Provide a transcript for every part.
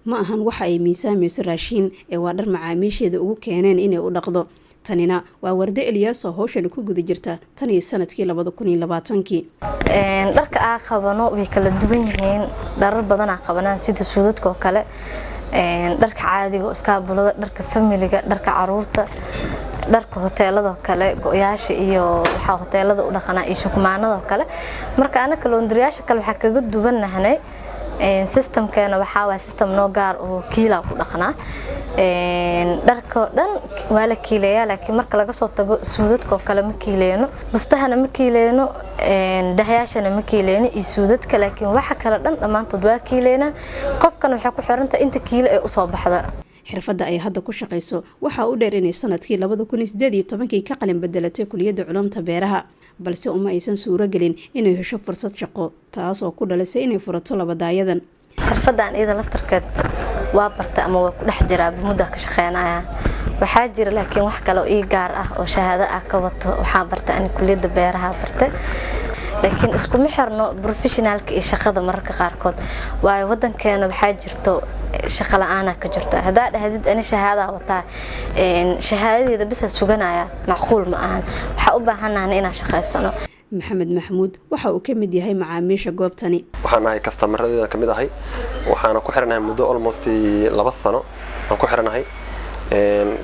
ma ahan waxa ay miisaamayso raashin ee waa dhar macaamiisheeda ugu keeneen inay u dhaqdo. tanina waa Warde Elias oo hawshan ku guda jirta tan iyo sanadkii 2020. dharka aan qabano way kala duwan yihiin. Dharar badan aan qabanaa sida suudadka oo kale, dharka caadiga oo iskaabulada, dharka familiga, dharka caruurta, dharka hoteelada kale, go'yaasha iyo waxa hoteelada u dhaqana iyo shukumaanada kale. Marka anaka laundryyaasha kale waxa kaga duwanahay systemkeena waxa waa system noo gaar oo kiila ku dhaqnaa. dharka dhan waa la kiileeyaa laakiin marka laga soo tago suudadka oo kale ma kiileeno, bustahana ma kiileeno, dahayaashana ma kiileeno iyo suudadka, laakiin waxa kale dhan dhamaantood waa kiileena. qofkan waxa ku xiran tahay inta kiilo ay u soo baxda. xirfadda ay hadda ku shaqeyso waxa uu dheer inay sanadkii 2018 ka qalin bedelatay kulliyadda culuumta beeraha, balse uma aysan suuro gelin inay hesho fursad shaqo, taas oo ku dhalisay inay furato labadaayadan. xirfaddan iyada laftarkeed waa barta ama waa ku dhex jiraa muddo ka shaqeynaya. waxaa jira laakiin wax kale oo ii gaar ah oo shahaado ah ka wato. waxaa barta in kulliyadda beeraha bartay, laakiin isku ma xirno professionalka iyo shaqada mararka qaarkood. waayo wadankeena waxaa jirto shaqo la'aan ka jirta. hadaa dhahdid ani shahaada wataa shahaadadeeda bis suganaya macquul ma ahan. waxa u baahanahay inaan shaqeysano. Maxamed Maxmuud waxa uu ka mid yahay macaamiisha goobtani. waxaan ahay customer-adeeda ka mid ahay. waxaan ku xiranahay muddo almost 2 sano aan ku xiranahay.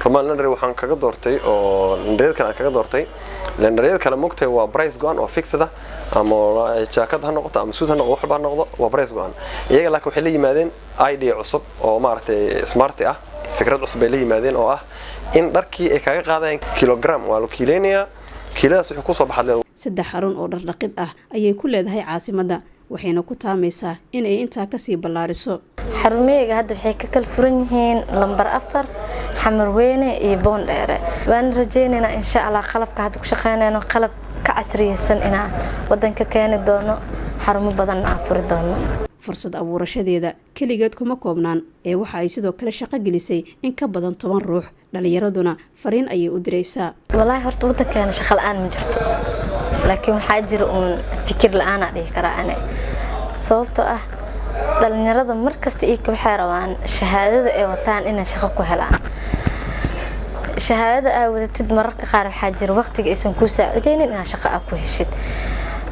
Roman Laundry waxaan kaga doortay oo laundryada kale kaga doortay. laundryada kale moogtay waa price go'an oo fixed ah, ama jaakad ha noqoto ama suud ha noqdo waxba ha noqdo waa price go'an. iyaga laakiin waxay la yimaadeen idea cusub oo maaragtay smart ah, fikrad cusub ay la yimaadeen oo ah in dharkii ay kaga qaadayaan kilogram waa loo kiileynaya. kiiladaas wuxuu ku soo baxay 3 xarun oo dhar dhaqid ah ayay ku leedahay caasimadda, waxayna ku taamaysaa in ay intaa ka sii ballaariso. xarumeyga hadda waxay ka kala furan yihiin lambar 4 Xamarweyne iyo Boondheere. waan rajaynaynaa insha Allah qalabka hadda ku shaqeynayno qalab ka casriyeysan inaan wadanka keeni doono, xarumo badan aan furi doono. fursad abuurashadeeda kaligeed kuma koobnaan ee waxa ay sidoo kale shaqo gelisay in ka badan 10 ruux. dhalinyaraduna fariin ayay u diraysaa. wallahi horta wadankeena shaqo la'aan ma jirto, laakiin waxaa jira fikir la'aan aan dhihi karaa ane. sababtoo ah dhalinyarada markasta ay ka waxay rabaan shahaadada ay wataan inay shaqo ku helaan. shahaadada ay wadatid mararka qaar waxaa jira waqtiga aysan ku saacideynin inaad shaqo ku heshid,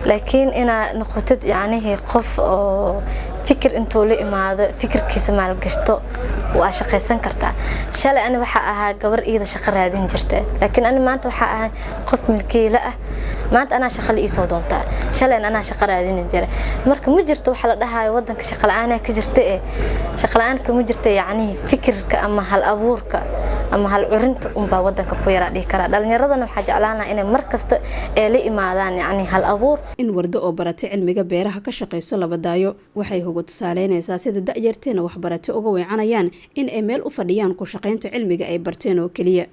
laakiin inaad noqotid yacni qof oo fikir intuu la imaado fikirkiisa maalgashto waa shaqeysan kartaa. shalay ani waxa ahaa gabar iyada shaqo raadin jirtay, laakiin ani maanta waxa ahay qof milkiile ah. maanta ana shaqo la soo doontaa, shalay ana shaqo raadin jiray. marka ma jirto waxa la dhahayo wadanka shaqo la'aan ka jirta shaqo la'aan ka ma jirta yacni fikirka ama hal abuurka ama hal curinta baa wadanka ku yara dhigi kara. dhalinyaradana waxa jeclaanaa inay markasta ay la imaadaan yacni hal abuur. in Warde oo baratay cilmiga beeraha ka shaqeyso labadaayo waxay ugu tusaaleynaysaa sida da'yarteena waxbaratay uga weecanayaan in ay meel u fadhiyaan ku shaqeynta cilmiga ay barteen oo kaliya.